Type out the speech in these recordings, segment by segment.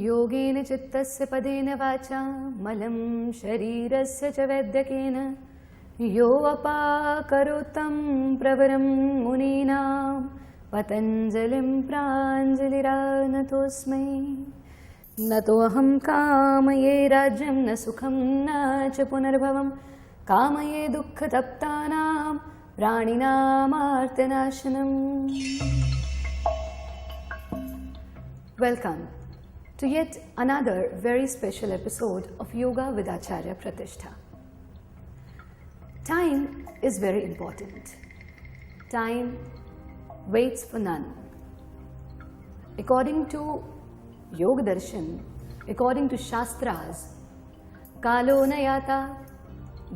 योगेन चित्तस्य पदेन वाचा मलं शरीरस्य च वैद्यकेन यो अपाकरोतं प्रवरं मुनीनां पतञ्जलिं प्राञ्जलिरानतोऽस्मै। न तोऽहं कामये राज्यं न सुखं न च पुनर्भवं कामये दुःखतप्तानां प्राणिनामार्तनाशनम्। Welcome to yet another very special episode of Yoga with Acharya Pratishtha. Time is very important. Time waits for none. According to Yoga Darshan, according to Shastras, Kalo na yata,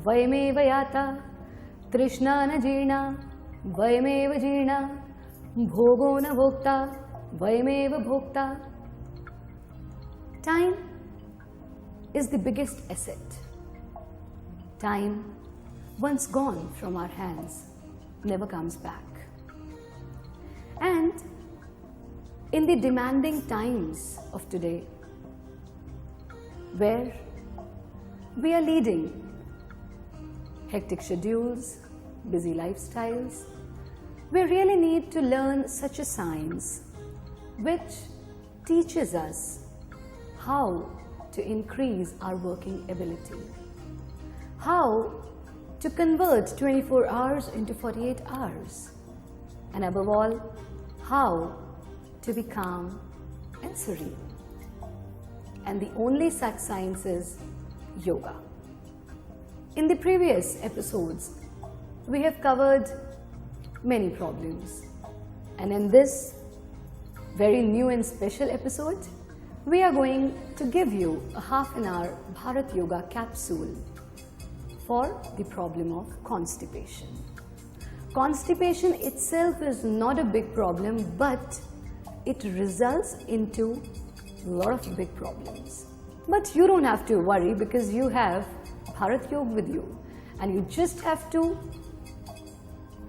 Vayameva yata, Trishna na jeerna, Vayameva jeerna, Bhogo na bhokta, Vayameva bhokta. Time is the biggest asset. Time, once gone from our hands, never comes back. And in the demanding times of today, where we are leading hectic schedules, busy lifestyles, we really need to learn such a science which teaches us how to increase our working ability, how to convert 24 hours into 48 hours, and above all, how to be calm and serene. And the only such science is yoga. In the previous episodes, we have covered many problems, and in this very new and special episode, we are going to give you a half-an-hour Bharat Yoga capsule for the problem of constipation. Constipation itself is not a big problem, but it results into a lot of big problems. But you don't have to worry because you have Bharat Yoga with you, and you just have to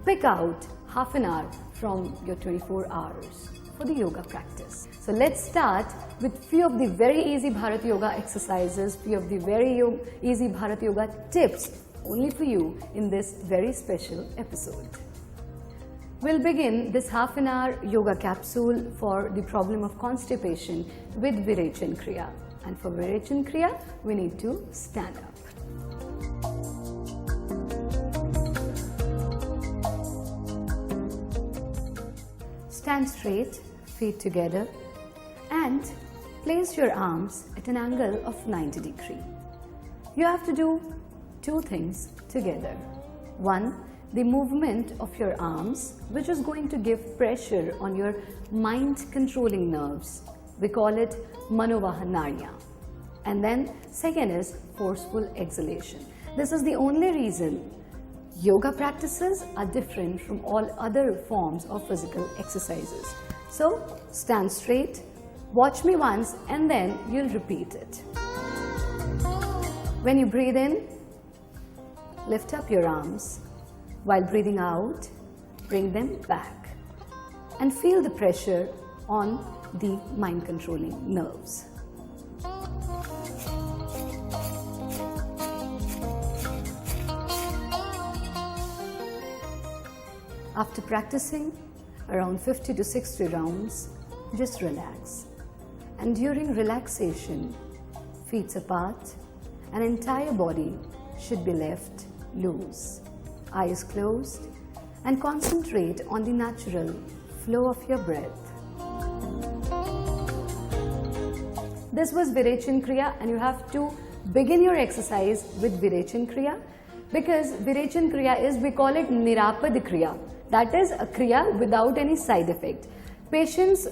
pick out half an hour from your 24 hours for the yoga practice. So let's start with few of the very easy Bharat Yoga exercises, few of the very easy Bharat Yoga tips only for you in this very special episode. We'll begin this half an hour yoga capsule for the problem of constipation with Virage kriya. And for Virage kriya, we need to stand up. Stand straight, feet together, and place your arms at an angle of 90 degrees. You have to do two things together. One, the movement of your arms, which is going to give pressure on your mind-controlling nerves. We call it Manovahanarya. And then second is forceful exhalation. This is the only reason yoga practices are different from all other forms of physical exercises. So stand straight, watch me once, and then you'll repeat it. When you breathe in, lift up your arms. While breathing out, bring them back and feel the pressure on the mind-controlling nerves. After practicing around 50 to 60 rounds, just relax. And during relaxation, feet apart, and entire body should be left loose. Eyes closed, and concentrate on the natural flow of your breath. This was Virage kriya, and you have to begin your exercise with Virage kriya, because Virage kriya is, we call it Nirapad kriya. That is a kriya without any side effect. Patients,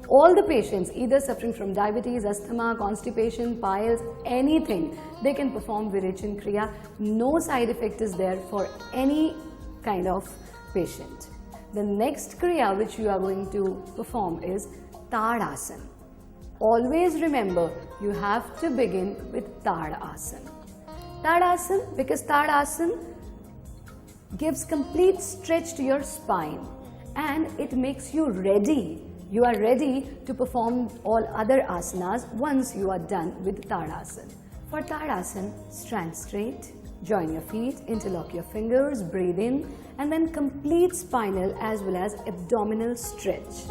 all the patients, either suffering from diabetes, asthma, constipation, piles, anything, they can perform Virage kriya. No side effect is there for any kind of patient. The next kriya which you are going to perform is Tadasana. Always remember, you have to begin with Tadasana. Tadasana, because Tadasana gives complete stretch to your spine and it makes you ready You are ready to perform all other asanas once you are done with Tadasana. For Tadasana, stand straight, join your feet, interlock your fingers, breathe in, and then complete spinal as well as abdominal stretch.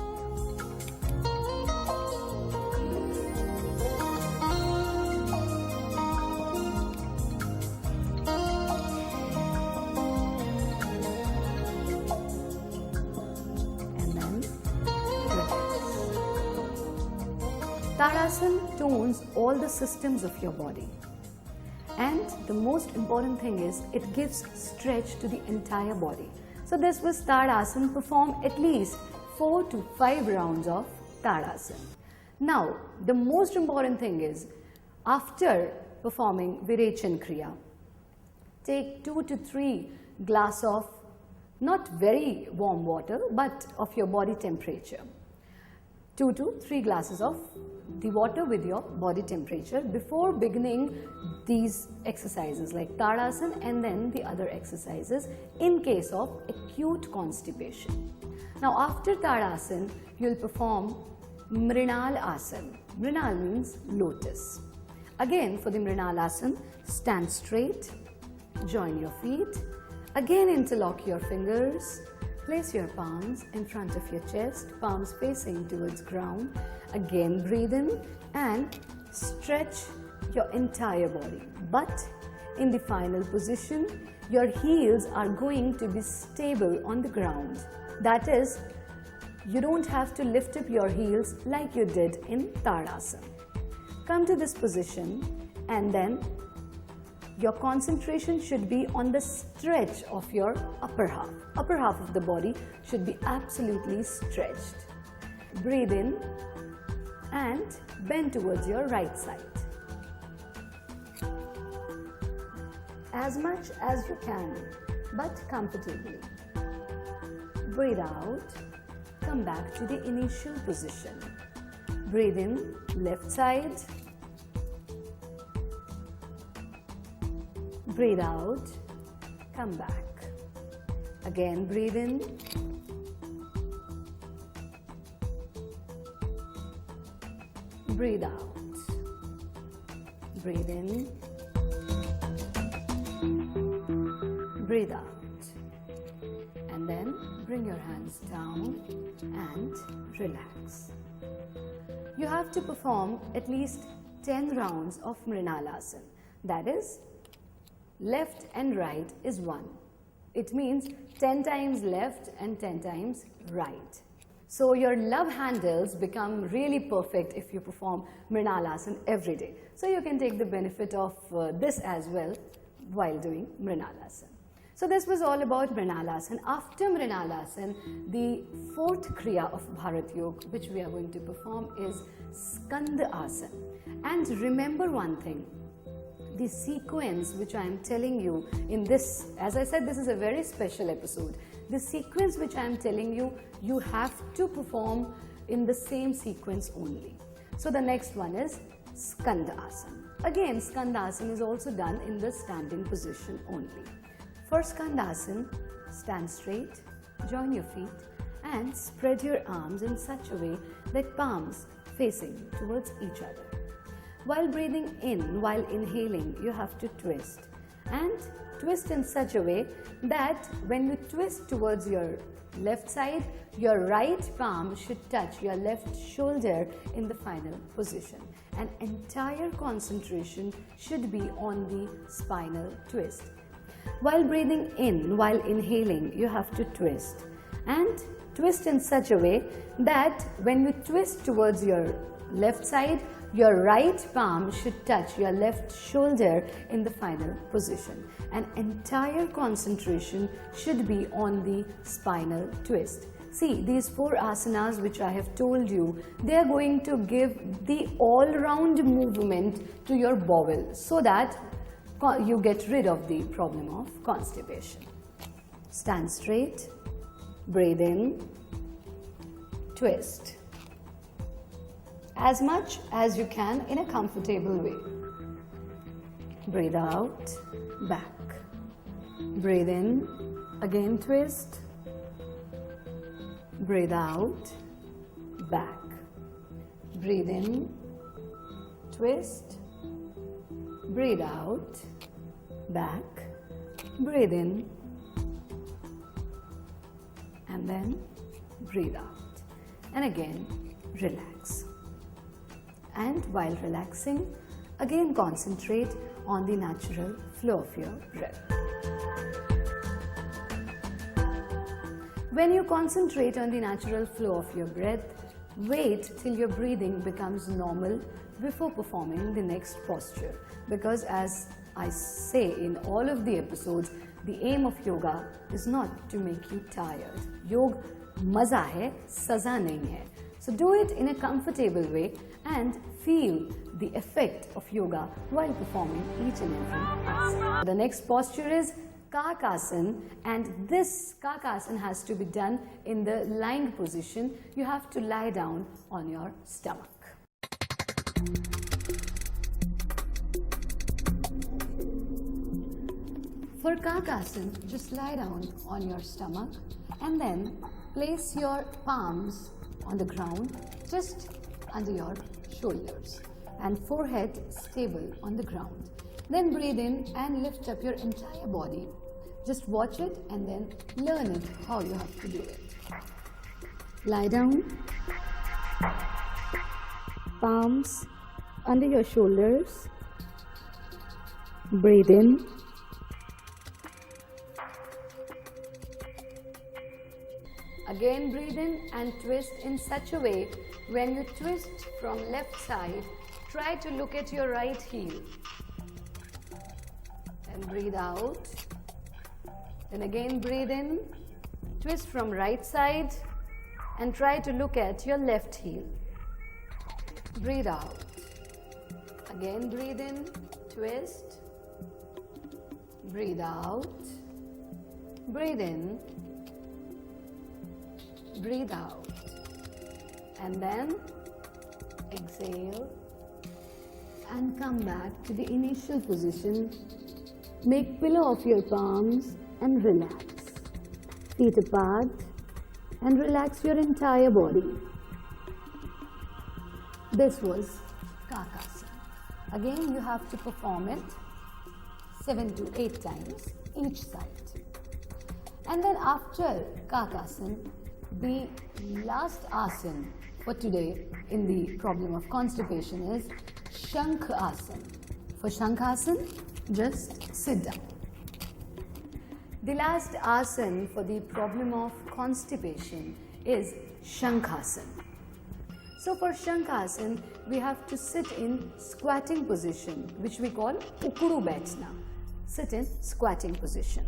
Tadasana tones all the systems of your body, and the most important thing is it gives stretch to the entire body. So this was Tadasana. Perform at least 4 to 5 rounds of Tadasana. Now the most important thing is, after performing Virage and kriya, take 2 to 3 glass of not very warm water but of your body temperature. 2 to 3 glasses of the water with your body temperature before beginning these exercises like Tadasana and then the other exercises in case of acute constipation. Now after Tadasana, you will perform Mranalasan. Mrinal means lotus. Again for the Mranalasan, stand straight, join your feet, again interlock your fingers. Place your palms in front of your chest, palms facing towards ground. Again breathe in and stretch your entire body. But in the final position, your heels are going to be stable on the ground. That is, you don't have to lift up your heels like you did in Tadasana. Come to this position and then your concentration should be on the stretch of your upper half. Upper half of the body should be absolutely stretched. Breathe in and bend towards your right side. As much as you can, but comfortably. Breathe out, come back to the initial position. Breathe in, left side. Breathe out, come back. Again breathe in. Breathe out. Breathe in. Breathe out. And then bring your hands down and relax. You have to perform at least 10 rounds of Mranalasan. That is, left and right is 1. It means 10 times left and 10 times right. So your love handles become really perfect if you perform Mranalasan every day. So you can take the benefit of this as well while doing Mranalasan. So this was all about Mranalasan. After Mranalasan, the 4th kriya of Bharat Yoga which we are going to perform is Skandasana. And remember one thing, the sequence which I am telling you in this, as I said, this is a very special episode. The sequence which I am telling you, you have to perform in the same sequence only. So the next one is Skandasana. Again, Skandasana is also done in the standing position only. For Skandasana, stand straight, join your feet and spread your arms in such a way that palms facing towards each other. While breathing in, while inhaling, you have to twist. And twist in such a way that when you twist towards your left side, your right palm should touch your left shoulder in the final position. And entire concentration should be on the spinal twist. While breathing in, while inhaling, you have to twist. And twist in such a way that when you twist towards your left side, your right palm should touch your left shoulder in the final position. And entire concentration should be on the spinal twist. See, these 4 asanas which I have told you, they are going to give the all-round movement to your bowel so that you get rid of the problem of constipation. Stand straight, breathe in, twist. As much as you can in a comfortable way. Breathe out, back. Breathe in, again twist. Breathe out, back. Breathe in, twist, breathe out, back, breathe in, and then breathe out. And again, relax. And while relaxing, again concentrate on the natural flow of your breath. When you concentrate on the natural flow of your breath, wait till your breathing becomes normal before performing the next posture. Because as I say in all of the episodes, the aim of yoga is not to make you tired. Yoga maza hai, saza nahi hai. So do it in a comfortable way and feel the effect of yoga while performing each and every asana. The next posture is Karkasan, and this Karkasan has to be done in the lying position. You have to lie down on your stomach. For Karkasan, just lie down on your stomach and then place your palms on the ground just under your shoulders and forehead stable on the ground. Then breathe in and lift up your entire body. Just watch it and then learn it how you have to do it. Lie down, palms under your shoulders, breathe in, again breathe in and twist in such a way. When you twist from left side, try to look at your right heel. And breathe out. Then again breathe in, twist from right side and try to look at your left heel. Breathe out. Again breathe in, twist, breathe out, breathe in, breathe out, and then exhale and come back to the initial position. Make pillow of your palms and relax. Feet apart and relax your entire body. This was Karkasan. Again, you have to perform it 7 to 8 times each side. And then after Karkasan, the last asana for today in the problem of constipation is Shankhasana. For Shankhasana, just sit down. The last asana for the problem of constipation is Shankhasana. So for Shankhasana, we have to sit in squatting position, which we call Ukuru Baithna. Sit in squatting position.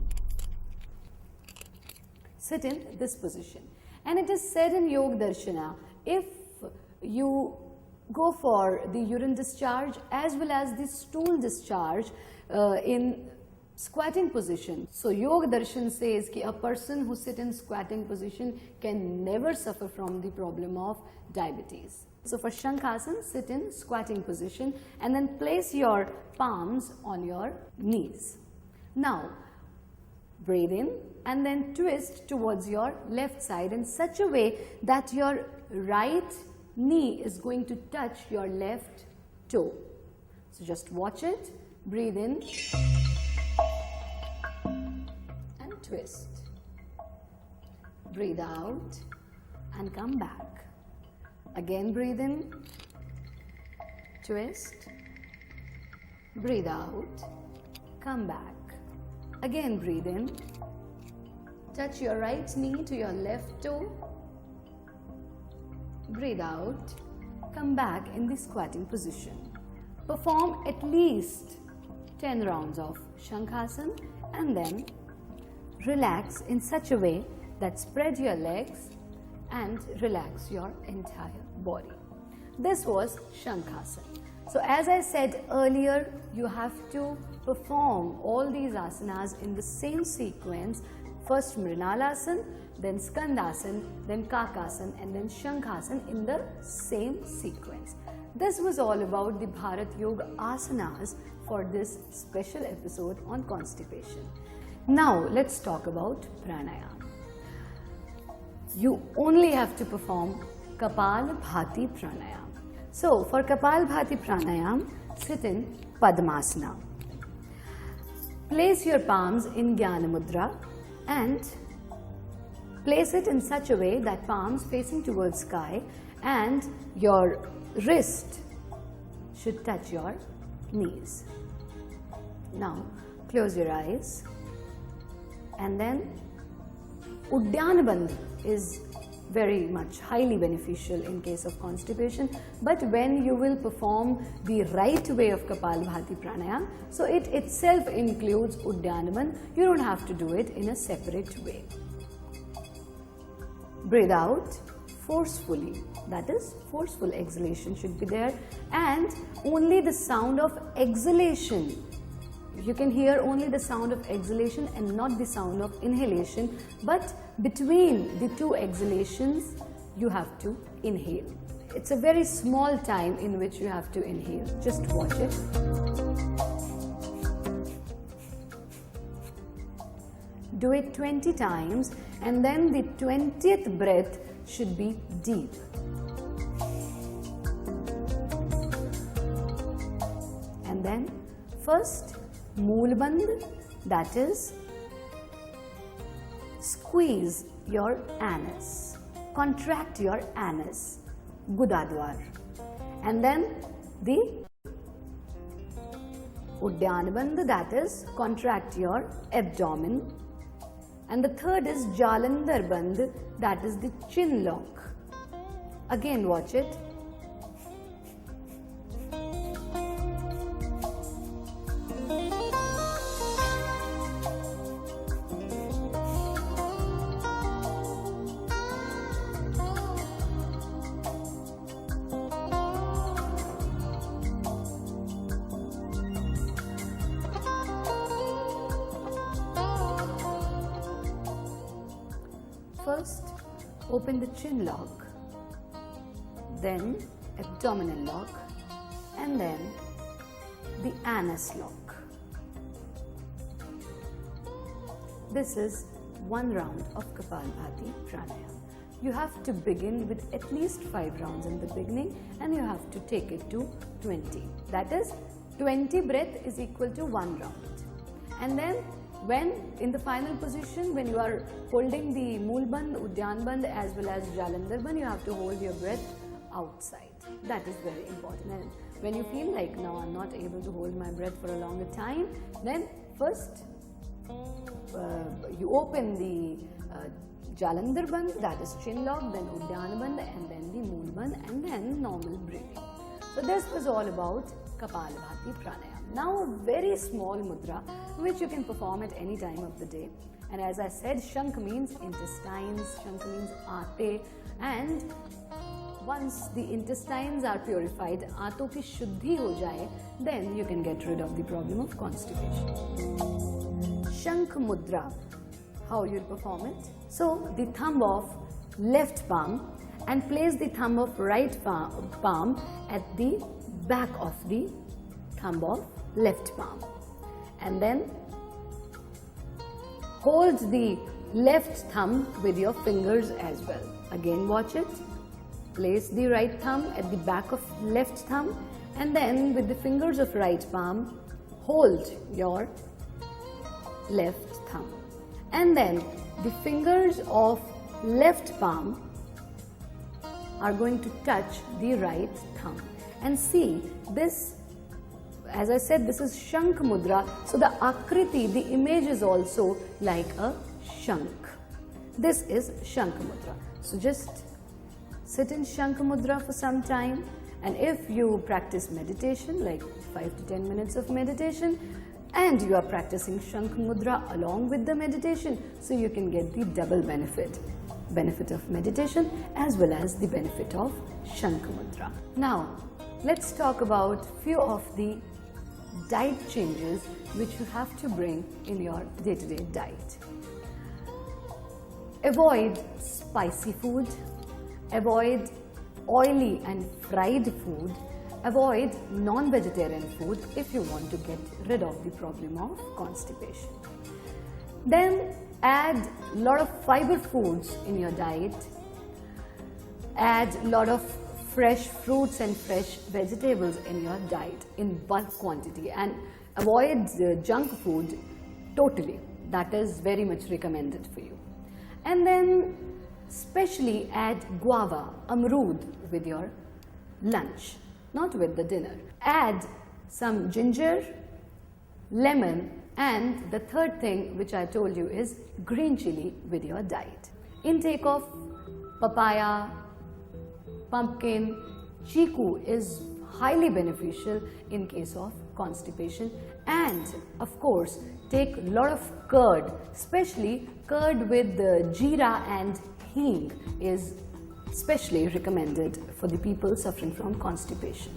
Sit in this position. And it is said in Yoga Darshana, if you go for the urine discharge as well as the stool discharge in squatting position. So Yoga Darshan says that a person who sits in squatting position can never suffer from the problem of diabetes. So for Shankhasana, sit in squatting position and then place your palms on your knees. Now breathe in and then twist towards your left side in such a way that your right knee is going to touch your left toe. So just watch it, breathe in and twist. Breathe out and come back. Again breathe in, twist, breathe out, come back. Again breathe in, touch your right knee to your left toe, breathe out, come back in the squatting position. Perform at least 10 rounds of Shankhasana and then relax in such a way that spread your legs and relax your entire body. This was Shankhasana. So as I said earlier, you have to perform all these asanas in the same sequence. First Mranalasan, then Skandasana, then Karkasan, and then Shankhasana in the same sequence. This was all about the Bharat Yoga asanas for this special episode on constipation. Now let's talk about pranayama. You only have to perform Kapalbhati pranayama. So for Kapalbhati pranayama, sit in Padmasana. Place your palms in Jnana Mudra and place it in such a way that palms facing towards sky and your wrist should touch your knees. Now close your eyes and then Uddiyana Bandha is very much highly beneficial in case of constipation, but when you will perform the right way of Kapalbhati pranayama, so it itself includes Uddiyana Bandha, you don't have to do it in a separate way. Breathe out forcefully, that is, forceful exhalation should be there, and only the sound of exhalation. You can hear only the sound of exhalation and not the sound of inhalation, but between the two exhalations you have to inhale. It's a very small time in which you have to inhale. Just watch it. Do it 20 times and then the 20th breath should be deep. And then first Moolband, that is, squeeze your anus, contract your anus, Gudadwar, and then the Uddiyana Bandha, that is, contract your abdomen, and the third is Jalandhar Bandh, that is the chin lock. Again watch it. First, open the chin lock, then abdominal lock, and then the anus lock. This is one round of Kapalbhati pranayama. You have to begin with at least 5 rounds in the beginning and you have to take it to 20. That is, 20 breath is equal to 1 round. And then when in the final position, when you are holding the Moolband, Uddiyana Bandha as well as Jalandhar Bandha, you have to hold your breath outside. That is very important. And when you feel like, now I'm not able to hold my breath for a longer time, then first you open the Jalandhar Bandha, that is chin lock, then Uddiyana Bandha, and then the Moolband, and then normal breathing. So this was all about Kapalbhati pranayama. Now a very small mudra which you can perform at any time of the day. And as I said, Shank means intestines, Shank means aate, and once the intestines are purified, aaton ki shuddhi ho jaye, then you can get rid of the problem of constipation. Shank mudra, how you perform it? So the thumb of left palm and place the thumb of right palm at the back of the thumb of left palm, and then hold the left thumb with your fingers as well. Again watch it. Place the right thumb at the back of left thumb and then with the fingers of right palm hold your left thumb, and then the fingers of left palm are going to touch the right thumb. And see, this, as I said, this is Shank mudra, so the akriti, the image is also like a Shank. This is Shank mudra. So just sit in Shank mudra for some time, and if you practice meditation, like 5 to 10 minutes of meditation, and you are practicing Shank mudra along with the meditation, so you can get the double benefit of meditation as well as the benefit of Shank mudra. Now let's talk about few of the diet changes which you have to bring in your day-to-day diet. Avoid spicy food, avoid oily and fried food, avoid non-vegetarian food if you want to get rid of the problem of constipation. Then add a lot of fiber foods in your diet. add a lot of fresh fruits and fresh vegetables in your diet in bulk quantity, and avoid junk food totally. That is very much recommended for you. And then especially add guava, amrood with your lunch, not with the dinner. Add some ginger, lemon, and the third thing which I told you is green chili with your diet. Intake of papaya, pumpkin, chiku is highly beneficial in case of constipation, and of course take a lot of curd, especially curd with the jeera and hing is especially recommended for the people suffering from constipation.